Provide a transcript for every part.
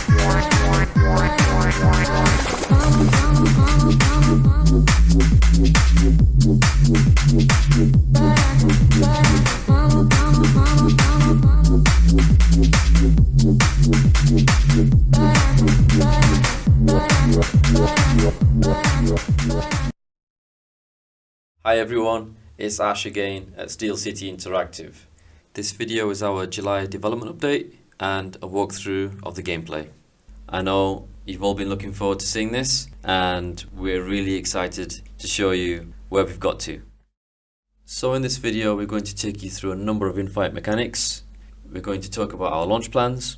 Hi everyone, it's Ash again at Steel City Interactive. This video is our July development update and a walkthrough of the gameplay. I know you've all been looking forward to seeing this, and we're really excited to show you where we've got to. So in this video we're going to take you through a number of in-fight mechanics. We're going to talk about our launch plans,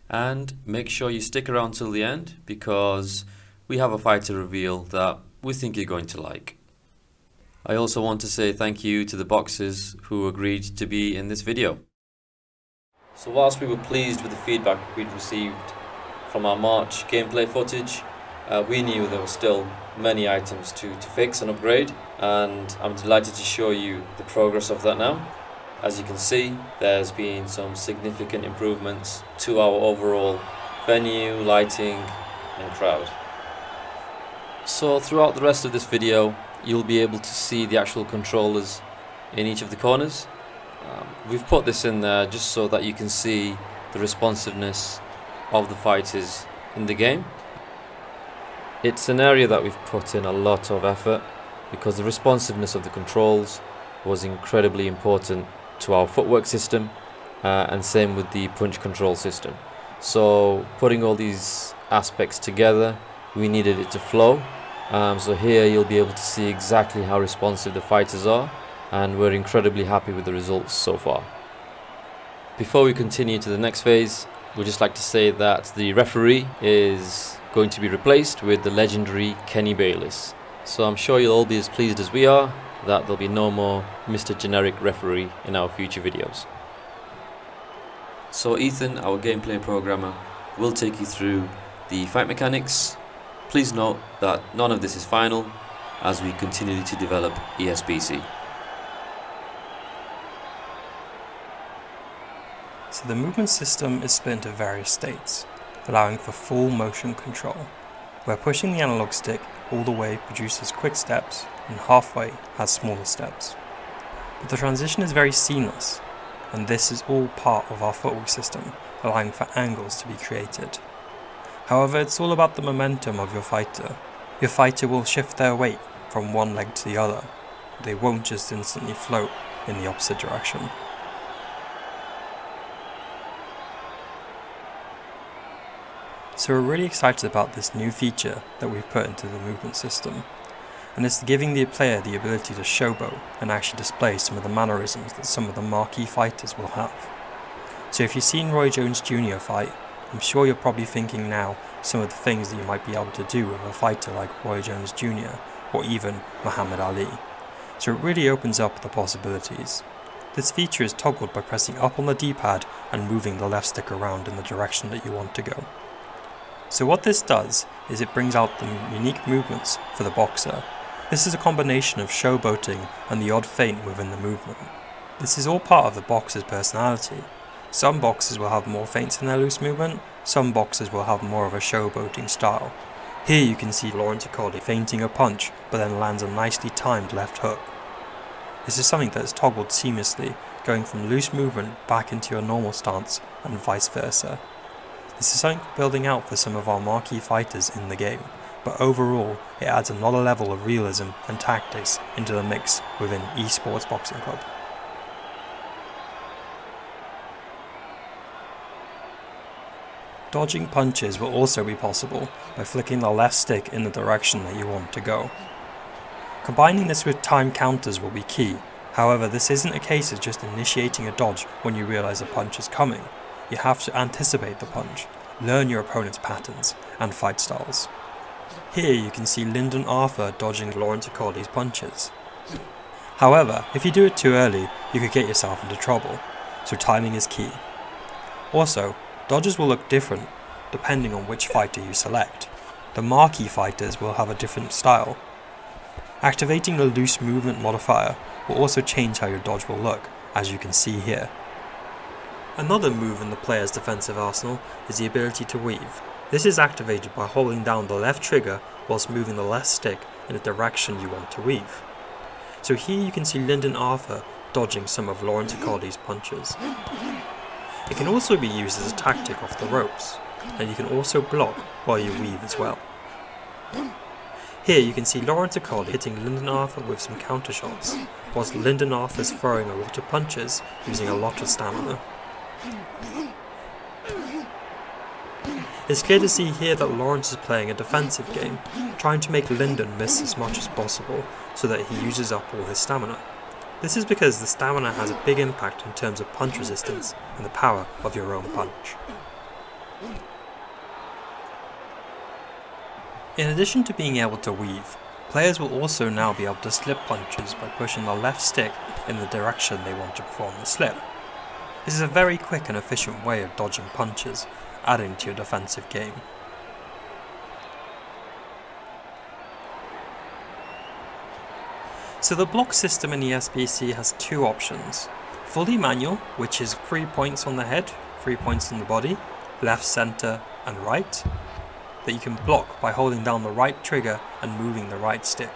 and make sure you stick around till the end because we have a fighter reveal that we think you're going to like. I also want to say thank you to the boxers who agreed to be in this video. So whilst we were pleased with the feedback we'd received from our March gameplay footage, we knew there were still many items to fix and upgrade, and I'm delighted to show you the progress of that now. As you can see, there's been some significant improvements to our overall venue, lighting and crowd. So throughout the rest of this video, you'll be able to see the actual controllers in each of the corners. We've put this in there just so that you can see the responsiveness of the fighters in the game. It's an area that we've put in a lot of effort because the responsiveness of the controls was incredibly important to our footwork system, and same with the punch control system. So putting all these aspects together, we needed it to flow. So here you'll be able to see exactly how responsive the fighters are, and we're incredibly happy with the results so far. Before we continue to the next phase, we'd just like to say that the referee is going to be replaced with the legendary Kenny Bayliss. So I'm sure you'll all be as pleased as we are that there'll be no more Mr. Generic Referee in our future videos. So Ethan, our gameplay programmer, will take you through the fight mechanics. Please note that none of this is final as we continue to develop ESBC. So the movement system is split into various states, allowing for full motion control, where pushing the analog stick all the way produces quick steps and halfway has smaller steps. But the transition is very seamless, and this is all part of our footwork system, allowing for angles to be created. However, it's all about the momentum of your fighter. Your fighter will shift their weight from one leg to the other. They won't just instantly float in the opposite direction. So we're really excited about this new feature that we've put into the movement system, and it's giving the player the ability to showboat and actually display some of the mannerisms that some of the marquee fighters will have. So if you've seen Roy Jones Jr. fight, I'm sure you're probably thinking now some of the things that you might be able to do with a fighter like Roy Jones Jr. or even Muhammad Ali. So it really opens up the possibilities. This feature is toggled by pressing up on the D-pad and moving the left stick around in the direction that you want to go. So what this does is it brings out the unique movements for the boxer. This is a combination of showboating and the odd feint within the movement. This is all part of the boxer's personality. Some boxers will have more feints in their loose movement, some boxers will have more of a showboating style. Here you can see Lawrence Accordi feinting a punch but then lands a nicely timed left hook. This is something that is toggled seamlessly, going from loose movement back into your normal stance and vice versa. This is something we're building out for some of our marquee fighters in the game, but overall it adds another level of realism and tactics into the mix within eSports Boxing Club. Dodging punches will also be possible by flicking the left stick in the direction that you want to go. Combining this with time counters will be key. However, this isn't a case of just initiating a dodge when you realize a punch is coming. You have to anticipate the punch, learn your opponent's patterns and fight styles. Here you can see Lyndon Arthur dodging Lawrence Accordi's punches. However, if you do it too early, you could get yourself into trouble, so timing is key. Also, dodges will look different depending on which fighter you select. The marquee fighters will have a different style. Activating the loose movement modifier will also change how your dodge will look, as you can see here. Another move in the player's defensive arsenal is the ability to weave. This is activated by holding down the left trigger whilst moving the left stick in the direction you want to weave. So here you can see Lyndon Arthur dodging some of Lawrence Accordi's punches. It can also be used as a tactic off the ropes, and you can also block while you weave as well. Here you can see Lawrence Accordi hitting Lyndon Arthur with some counter shots, whilst Lyndon Arthur's throwing a lot of punches using a lot of stamina. It's clear to see here that Lawrence is playing a defensive game, trying to make Lyndon miss as much as possible so that he uses up all his stamina. This is because the stamina has a big impact in terms of punch resistance and the power of your own punch. In addition to being able to weave, players will also now be able to slip punches by pushing the left stick in the direction they want to perform the slip. This is a very quick and efficient way of dodging punches, adding to your defensive game. So the block system in ESBC has two options. Fully manual, which is 3 points on the head, 3 points on the body, left, center and right, that you can block by holding down the right trigger and moving the right stick.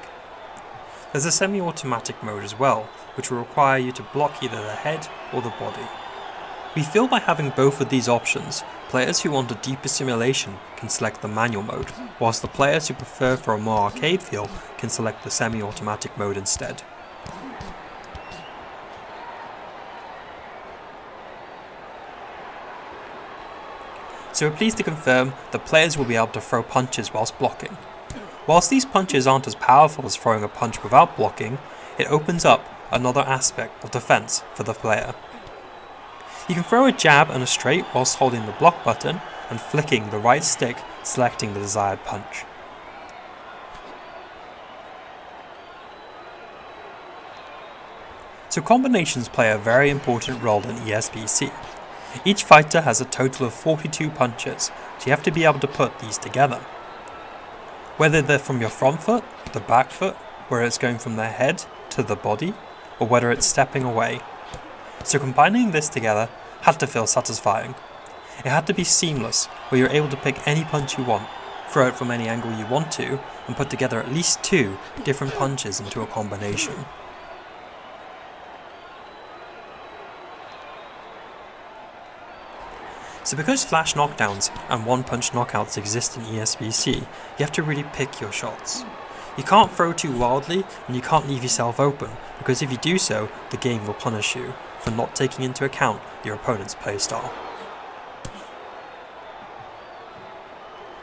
There's a semi-automatic mode as well, which will require you to block either the head or the body. We feel by having both of these options, players who want a deeper simulation can select the manual mode, whilst the players who prefer for a more arcade feel can select the semi-automatic mode instead. So we're pleased to confirm that players will be able to throw punches whilst blocking. Whilst these punches aren't as powerful as throwing a punch without blocking, it opens up another aspect of defense for the player. You can throw a jab and a straight whilst holding the block button and flicking the right stick, selecting the desired punch. So combinations play a very important role in ESBC. Each fighter has a total of 42 punches, so you have to be able to put these together. Whether they're from your front foot, the back foot, where it's going from their head to the body, or whether it's stepping away. So combining this together had to feel satisfying. It had to be seamless, where you're able to pick any punch you want, throw it from any angle you want to, and put together at least 2 different punches into a combination. So because flash knockdowns and one-punch knockouts exist in ESBC, you have to really pick your shots. You can't throw too wildly, and you can't leave yourself open, because if you do so, the game will punish you for not taking into account your opponent's playstyle.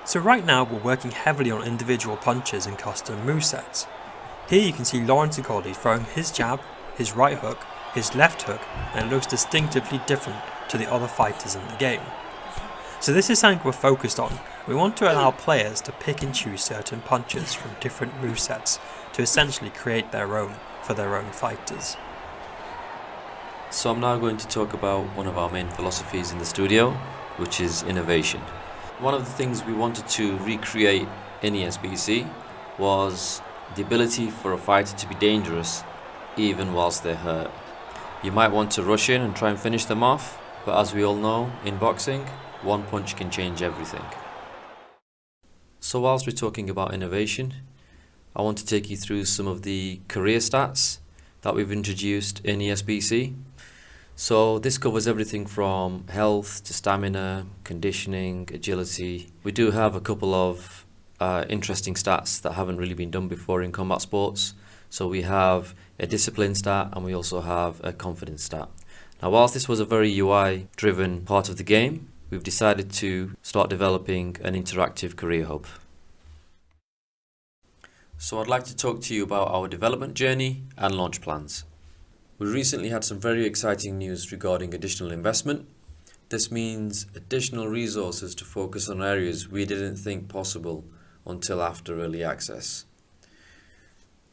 So right now we're working heavily on individual punches and custom movesets. Here you can see Lawrence Accordi throwing his jab, his right hook, his left hook, and it looks distinctively different to the other fighters in the game. So this is something we're focused on. We want to allow players to pick and choose certain punches from different movesets to essentially create their own for their own fighters. So I'm now going to talk about one of our main philosophies in the studio, which is innovation. One of the things we wanted to recreate in ESBC was the ability for a fighter to be dangerous even whilst they're hurt. You might want to rush in and try and finish them off, but as we all know, in boxing, one punch can change everything. So whilst we're talking about innovation, I want to take you through some of the career stats that we've introduced in ESBC. So this covers everything from health to stamina, conditioning, agility. We do have a couple of interesting stats that haven't really been done before in combat sports. So we have a discipline stat and we also have a confidence stat. Now whilst this was a very UI driven part of the game, we've decided to start developing an interactive career hub. So I'd like to talk to you about our development journey and launch plans. We recently had some very exciting news regarding additional investment. This means additional resources to focus on areas we didn't think possible until after early access.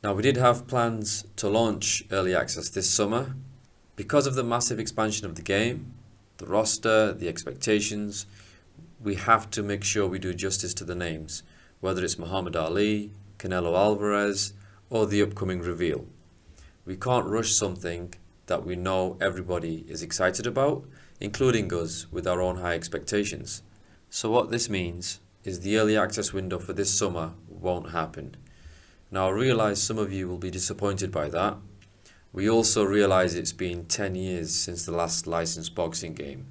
Now we did have plans to launch early access this summer. Because of the massive expansion of the game, the roster, the expectations, we have to make sure we do justice to the names, whether it's Muhammad Ali, Canelo Alvarez, or the upcoming reveal. We can't rush something that we know everybody is excited about including us with our own high expectations. So what this means is the early access window for this summer won't happen. Now I realise some of you will be disappointed by that. We also realise it's been 10 years since the last licensed boxing game,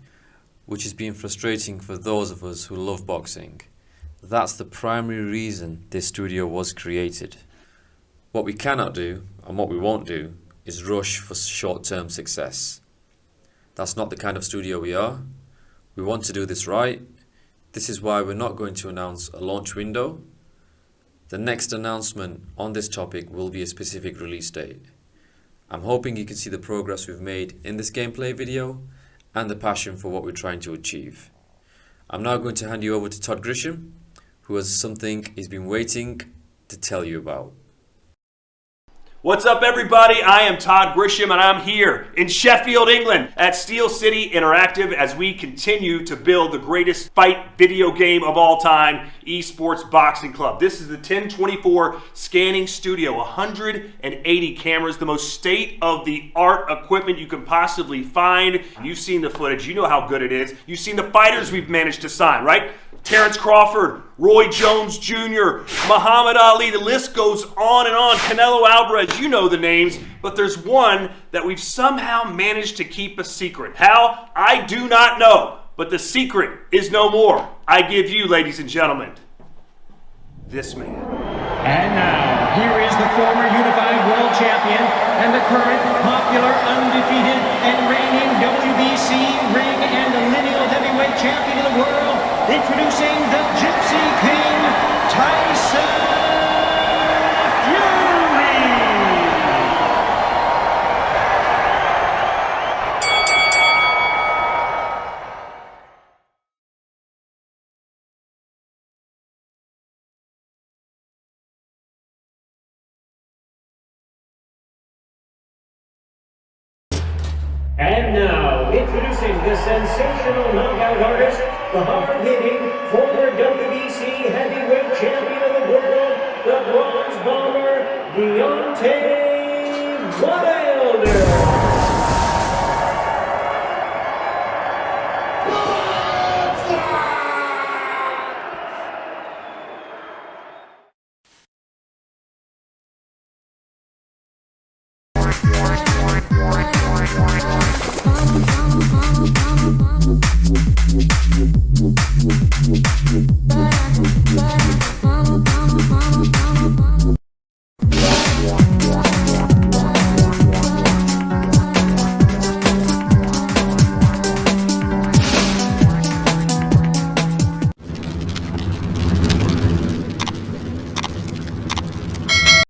which has been frustrating for those of us who love boxing. That's the primary reason this studio was created. What we cannot do, and what we won't do, is rush for short-term success. That's not the kind of studio we are. We want to do this right. This is why we're not going to announce a launch window. The next announcement on this topic will be a specific release date. I'm hoping you can see the progress we've made in this gameplay video and the passion for what we're trying to achieve. I'm now going to hand you over to Todd Grisham, who has something he's been waiting to tell you about. What's up, everybody? I am Todd Grisham, and I'm here in Sheffield, England at Steel City Interactive as we continue to build the greatest fight video game of all time, Esports Boxing Club. This is the 1024 scanning studio, 180 cameras, the most state-of-the-art equipment you can possibly find. You've seen the footage. You know how good it is. You've seen the fighters we've managed to sign, right? Terrence Crawford, Roy Jones Jr., Muhammad Ali, the list goes on and on. Canelo Alvarez, you know the names, but there's one that we've somehow managed to keep a secret. How? I do not know, but the secret is no more. I give you, ladies and gentlemen, this man. And now, here is the former unified world champion and the current popular, undefeated, and reigning WBC ring and lineal heavyweight champion of the world, introducing the Gypsy King, Tyson Fury! And now, introducing the sensational knockout artist, the hard-hitting, former WBC heavyweight champion of the world, the Bronze Bomber, Deontay Wilder.